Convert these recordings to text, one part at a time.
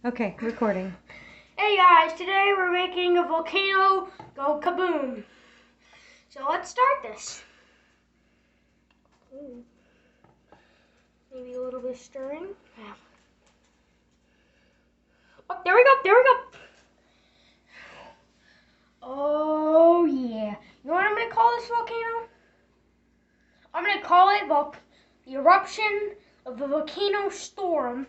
Okay, recording. Hey guys, today we're making a volcano go kaboom. So let's start this. Ooh. Maybe a little bit of stirring. Oh, there we go. Oh yeah. You know what I'm going to call this volcano? I'm going to call it the eruption of the volcano storm.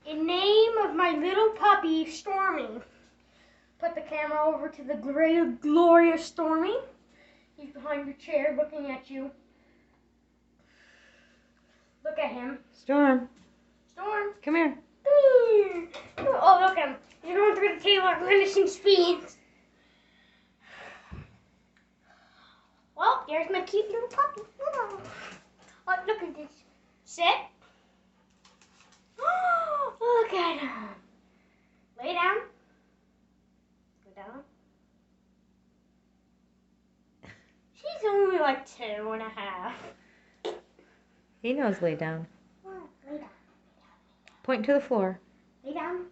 In name of my little puppy, Stormy. Put the camera over to the great, glorious Stormy. He's behind the chair looking at you. Look at him. Storm, Storm. come here. Come here. Oh, look at him. He's going through the table at menacing speeds. Well, there's my cute little puppy. Oh, look at this. Sit. Oh, look at him. Lay down. Go down. She's only like 2.5. He knows lay down. Lay down. Point to the floor. Lay down.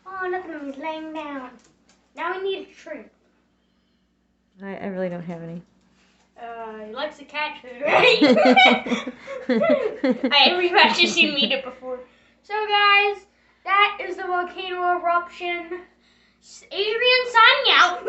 Oh, look at him. He's laying down. Now we need a treat. I really don't have any. He likes the cat food, right? We've actually seen him eat it before. So, guys, that is the volcano eruption. Adrian signing out.